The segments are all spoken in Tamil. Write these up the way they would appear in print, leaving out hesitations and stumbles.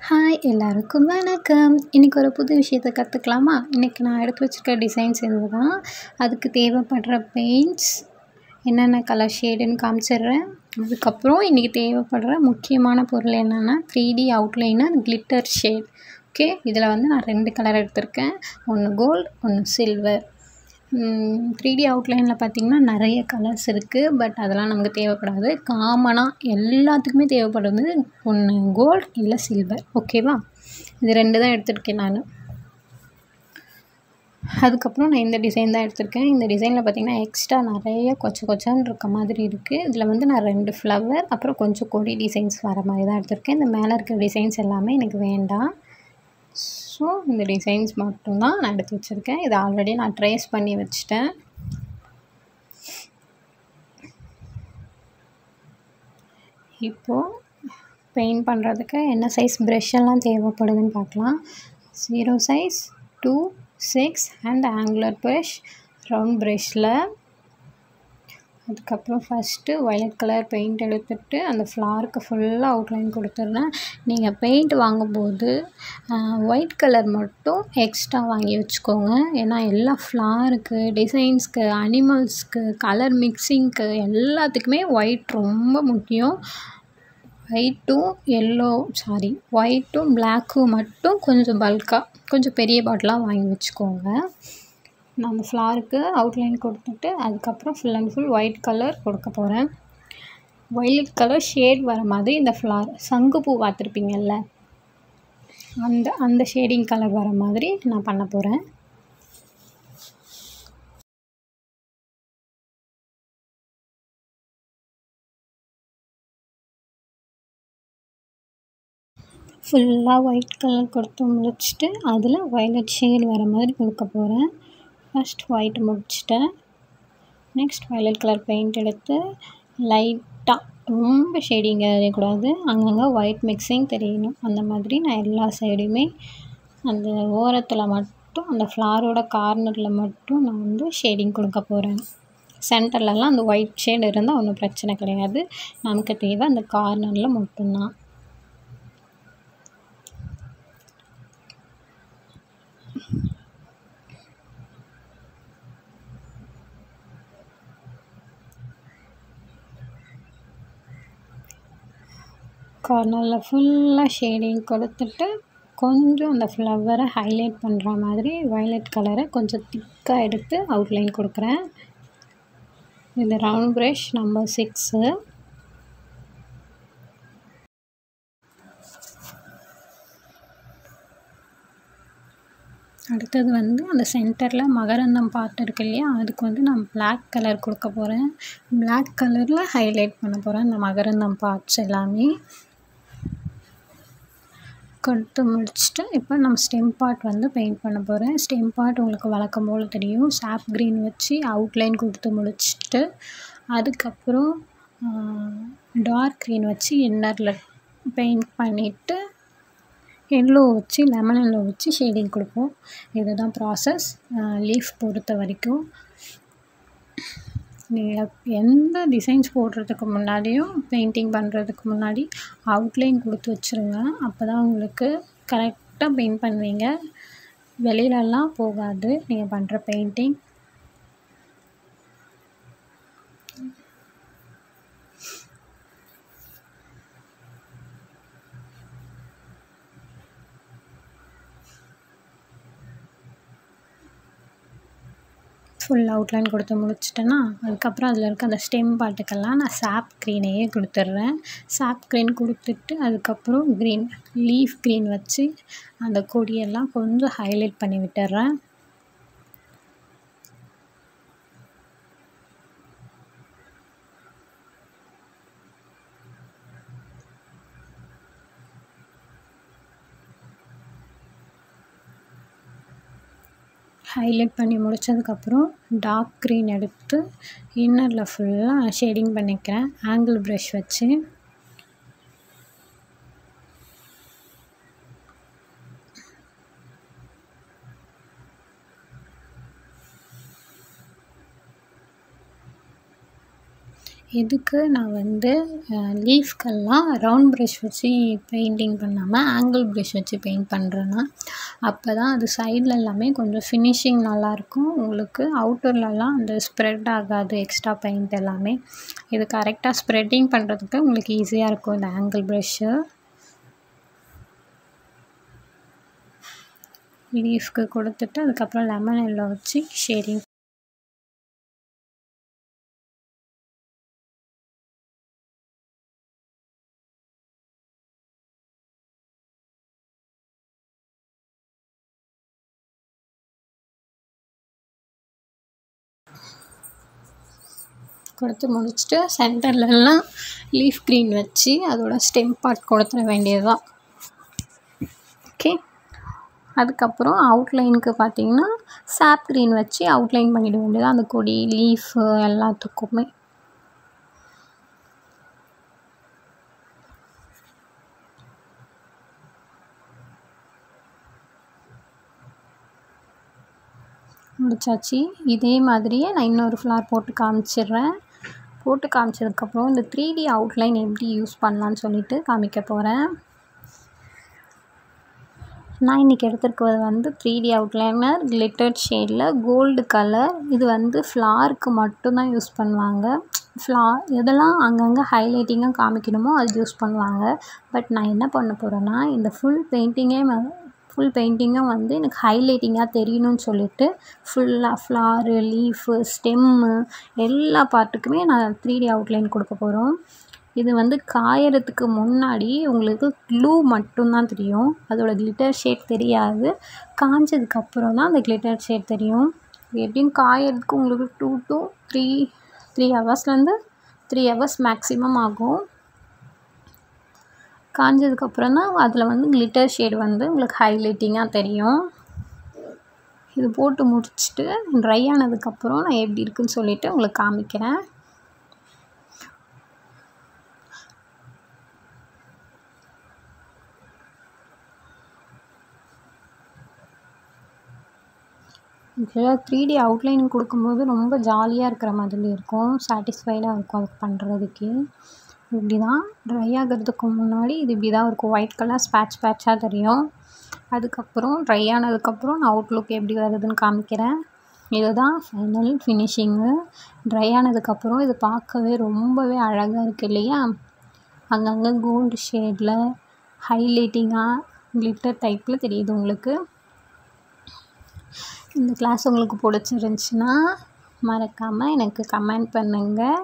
ஹாய் எல்லாருக்கும் வணக்கம். இன்றைக்கி ஒரு புது விஷயத்த கற்றுக்கலாமா? இன்றைக்கி நான் எடுத்து வச்சுருக்க டிசைன்ஸ் இதுதான். அதுக்கு தேவைப்படுற பெயிண்ட்ஸ் என்னென்ன கலர் ஷேடுன்னு காமிச்சிடுறேன். அதுக்கப்புறம் இன்றைக்கி தேவைப்படுற முக்கியமான பொருள் என்னென்னா 3D outliner glitter shade. Okay, இதில் வந்து நான் 2 கலர் எடுத்திருக்கேன். ஒன்று கோல்டு, ஒன்று சில்வர். 3D அவுட்லைனில் பார்த்திங்கன்னா நிறைய கலர்ஸ் இருக்குது. பட் அதெல்லாம் நமக்கு தேவைப்படாது. காமனாக எல்லாத்துக்குமே தேவைப்படுறது ஒன்று கோல்டு இல்லை சில்வர். ஓகேவா? இது 2 தான் எடுத்திருக்கேன் நான். அதுக்கப்புறம் நான் இந்த டிசைன் தான் எடுத்திருக்கேன். இந்த டிசைனில் பார்த்திங்கன்னா எக்ஸ்ட்ரா நிறைய கொச்சன்னு இருக்க மாதிரி இருக்குது. இதில் வந்து நான் 2 ஃப்ளவர் அப்புறம் கொஞ்சம் கொடி டிசைன்ஸ் வர மாதிரி தான் எடுத்திருக்கேன். இந்த மேலே இருக்க டிசைன்ஸ் எல்லாமே எனக்கு வேண்டாம். ஸோ இந்த டிசைன்ஸ் மட்டும்தான் நான் எடுத்து வச்சுருக்கேன். இதை ஆல்ரெடி நான் ட்ரேஸ் பண்ணி வச்சுட்டேன். இப்போது பெயிண்ட் பண்ணுறதுக்கு என்ன சைஸ் ப்ரஷ் எல்லாம் தேவைப்படுதுன்னு பார்க்கலாம். 0 size, 2, 6 and angular brush, round ப்ரஷ்ஷில். அதுக்கப்புறம் ஃபஸ்ட்டு வயலட் கலர் பெயிண்ட் எடுத்துகிட்டு அந்த ஃப்ளாருக்கு ஃபுல்லாக அவுட்லைன் கொடுத்துட்றேன். நீங்கள் பெயிண்ட் வாங்கும்போது ஒயிட் கலர் மட்டும் எக்ஸ்ட்ரா வாங்கி வச்சுக்கோங்க. ஏன்னா எல்லா ஃப்ளாருக்கு, டிசைன்ஸ்க்கு, அனிமல்ஸ்க்கு, கலர் மிக்சிங்க்கு எல்லாத்துக்குமே ஒயிட் ரொம்ப முக்கியம். ஒயிட்டும் பிளாக்கும் மட்டும் கொஞ்சம் பல்காக கொஞ்சம் பெரிய பாட்டிலாக வாங்கி வச்சுக்கோங்க. நான் அந்த ஃப்ளாருக்கு அவுட்லைன் கொடுத்துட்டு அதுக்கப்புறம் full and full white colour கொடுக்க போகிறேன். வயலட் கலர் ஷேட் வர மாதிரி இந்த ஃப்ளார் சங்குப்பூ பார்த்துருப்பீங்கள்ல, அந்த ஷேடிங் கலர் வர மாதிரி நான் பண்ண போகிறேன். ஃபுல்லாக ஒயிட் கலர் கொடுத்து முடிச்சுட்டு அதில் வயலட் ஷேட் வர மாதிரி கொடுக்க போகிறேன். ஃபஸ்ட் ஒயிட் முடிச்சிட்டேன். நெக்ஸ்ட் வயலட் கலர் பெயிண்ட் எடுத்து லைட்டாக, ரொம்ப ஷேடிங் தெரியக்கூடாது, அங்கங்கே ஒயிட் மிக்சிங் தெரியணும். அந்த மாதிரி நான் எல்லா சைடுமே அந்த ஓரத்தில் மட்டும் அந்த ஃப்ளாரோட கார்னரில் மட்டும் நான் வந்து ஷேடிங் கொடுக்க போகிறேன். சென்டர்லலாம் அந்த ஒயிட் ஷேட் இருந்தால் ஒன்றும் பிரச்சனை கிடையாது. நமக்கு தேவை அந்த கார்னரில் மட்டும்தான். கார்னரில் ஃபுல்லாக ஷேடிங் கொடுத்துட்டு கொஞ்சம் அந்த ஃப்ளவரை ஹைலைட் பண்ணுற மாதிரி வயலட் கலரை கொஞ்சம் திக்காக எடுத்து அவுட்லைன் கொடுக்குறேன். இது ரவுண்ட் ப்ரஷ் நம்பர் 6. அடுத்தது வந்து அந்த சென்டரில் மகரந்தம் பார்ட் இருக்கு இல்லையா, அதுக்கு வந்து நான் பிளாக் கலர் கொடுக்க போகிறேன். பிளாக் கலரில் ஹைலைட் பண்ண போகிறேன் அந்த மகரந்தம் பார்ட்ஸ் எல்லாமே. கொடுத்து முடிச்சுட்டு இப்போ நம்ம ஸ்டெம் பார்ட் வந்து பெயிண்ட் பண்ண போகிறேன். ஸ்டெம் பார்ட் உங்களுக்கு வழக்கம் போல் தெரியும். சாப் க்ரீன் வச்சு அவுட்லைன் கொடுத்து முடிச்சுட்டு அதுக்கப்புறம் டார்க் க்ரீன் வச்சு இன்னரில் பெயிண்ட் பண்ணிவிட்டு லெமன் எல்லோ வச்சு ஷேடிங் கொடுப்போம். இதுதான் ப்ராசஸ் லீஃப் பொறுத்த வரைக்கும். நீங்கள் எந்த டிசைன்ஸ் போடுறதுக்கு முன்னாடியும் பெயிண்டிங் பண்ணுறதுக்கு முன்னாடி அவுட்லைன் கொடுத்து வச்சுருங்க. அப்போ தான் உங்களுக்கு கரெக்டாக பெயிண்ட் பண்ணுவீங்க, வெளியிலலாம் போகாது நீங்கள் பண்ணுற பெயிண்டிங். ஃபுல் அவுட்லைன் கொடுத்து முடிச்சிட்டேன்னா அதுக்கப்புறம் அதில் இருக்க அந்த ஸ்டெம் பார்ட்டுக்கெல்லாம் நான் சாப் க்ரீனையே கொடுத்துட்றேன். சாப் க்ரீன் கொடுத்துட்டு அதுக்கப்புறம் லீஃப் க்ரீன் வச்சு அந்த கொடியெல்லாம் கொஞ்சம் ஹைலைட் பண்ணி விட்டுறேன். ஹைலைட் பண்ணி முடித்ததுக்கப்புறம் டார்க் க்ரீன் எடுத்து இன்னரில் ஃபுல்லாக ஷேடிங் பண்ணிக்கிறேன் ஆங்கிள் ப்ரஷ் வச்சு. இதுக்கு நான் வந்து லீஃப்கெல்லாம் ரவுண்ட் ப்ரஷ் வச்சு பெயிண்டிங் பண்ணாமல் ஆங்கிள் ப்ரஷ் வச்சு பெயிண்ட் பண்ணுறேன்னா அப்போ தான் அது சைடில் எல்லாமே கொஞ்சம் ஃபினிஷிங் நல்லாயிருக்கும். உங்களுக்கு அவுட்டர்லலாம் அந்த ஸ்ப்ரெட் ஆகாது எக்ஸ்ட்ரா பெயிண்ட் எல்லாமே. இது கரெக்டாக ஸ்ப்ரெட்டிங் பண்ணுறதுக்கு உங்களுக்கு ஈஸியாக இருக்கும் இந்த ஆங்கிள் ப்ரஷ்ஷு. லீஃப்க்கு கொடுத்துட்டு அதுக்கப்புறம் லெமன் எல்லோ வச்சு ஷேடிங் கொடுத்து முடிச்சுட்டு சென்டர்லலாம் லீஃப் க்ரீன் வச்சு அதோட ஸ்டெம் பார்ட் கொடுத்துட வேண்டியது தான். ஓகே, அதுக்கப்புறம் அவுட்லைனுக்கு பார்த்திங்கன்னா சாப் க்ரீன் வச்சு அவுட்லைன் பண்ணிட வேண்டியது அந்த கொடி லீஃபு எல்லாத்துக்குமே. முடிச்சாச்சு. இதே மாதிரியே நான் இன்னொரு ஃப்ளார் போட்டு காமிச்சிடுறேன். போட்டு காமிச்சதுக்கப்புறம் இந்த 3D அவுட்லைன் எப்படி யூஸ் பண்ணலான்னு சொல்லிட்டு காமிக்க போகிறேன். நான் இன்றைக்கி எடுத்துருக்கிறது வந்து 3D அவுட்லைனர் கிளிட்டர்ட் ஷேடில் கோல்டு கலர். இது வந்து ஃப்ளாருக்கு மட்டும்தான் யூஸ் பண்ணுவாங்க. எதெல்லாம் அங்கங்கே ஹைலைட்டிங்காக காமிக்கணுமோ அது யூஸ் பண்ணுவாங்க. பட் நான் என்ன பண்ண போகிறேன்னா இந்த ஃபுல் பெயிண்டிங்கும் வந்து எனக்கு ஹைலைட்டிங்காக தெரியணும்னு சொல்லிட்டு ஃபுல்லாக ஃப்ளாரு லீஃபு ஸ்டெம்மு எல்லா பார்ட்டுக்குமே நான் 3D அவுட்லைன் கொடுக்க போகிறோம். இது வந்து காயறதுக்கு முன்னாடி உங்களுக்கு க்ளூ மட்டும்தான் தெரியும், அதோட கிளிட்டர் ஷேட் தெரியாது. காஞ்சதுக்கப்புறம் தான் அந்த கிளிட்டர் ஷேட் தெரியும். இது எப்படின்னு காயறதுக்கு உங்களுக்கு 2 to 3 ஹவர்ஸ்லேருந்து 3 ஹவர்ஸ் மேக்ஸிமம் ஆகும். காஞ்சதுக்கப்புறம் தான் அதில் வந்து கிளிட்டர் ஷேட் வந்து உங்களுக்கு ஹைலைட்டிங்காக தெரியும். இது போட்டு முடிச்சுட்டு ட்ரை ஆனதுக்கப்புறம் நான் எப்படி இருக்குன்னு சொல்லிவிட்டு உங்களுக்கு காமிக்கிறேன். ஆக்சுவலாக 3D அவுட்லைனிங் கொடுக்கும்போது ரொம்ப ஜாலியாக இருக்கிற மாதிரி இருக்கும், சாட்டிஸ்ஃபைடாக இருக்கும் அதுக்கு பண்ணுறதுக்கே. இப்படி தான் ட்ரை ஆகிறதுக்கு முன்னாடி இது இப்படி தான் இருக்கும், ஒயிட் கலர் பேட்சாக தெரியும். அதுக்கப்புறம் ட்ரை ஆனதுக்கப்புறம் நான் அவுட்லுக் எப்படி வருதுன்னு காமிக்கிறேன். இது தான் ஃபைனல் ஃபினிஷிங்கு. ட்ரை ஆனதுக்கப்புறம் இது பார்க்கவே ரொம்பவே அழகாக இருக்குது இல்லையா? அங்கங்கே கோல்டு ஷேடில் ஹைலைட்டிங்காக கிளிட்டர் டைப்பில் தெரியுது உங்களுக்கு. இந்த கிளாஸ் உங்களுக்கு பிடிச்சிருந்துச்சின்னா மறக்காமல் எனக்கு கமெண்ட் பண்ணுங்கள்.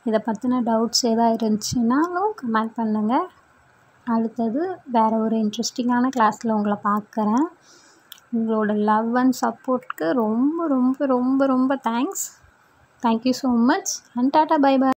இதை பற்றின டவுட்ஸ் எதாவது இருந்துச்சுன்னாலும் கமெண்ட் பண்ணுங்கள். அடுத்தது வேறு ஒரு இன்ட்ரெஸ்டிங்கான கிளாஸில் உங்களை பார்க்குறேன். உங்களோட லவ் அண்ட் சப்போர்ட்க்கு ரொம்ப ரொம்ப ரொம்ப ரொம்ப thanks. Thank you so much and tata bye bye.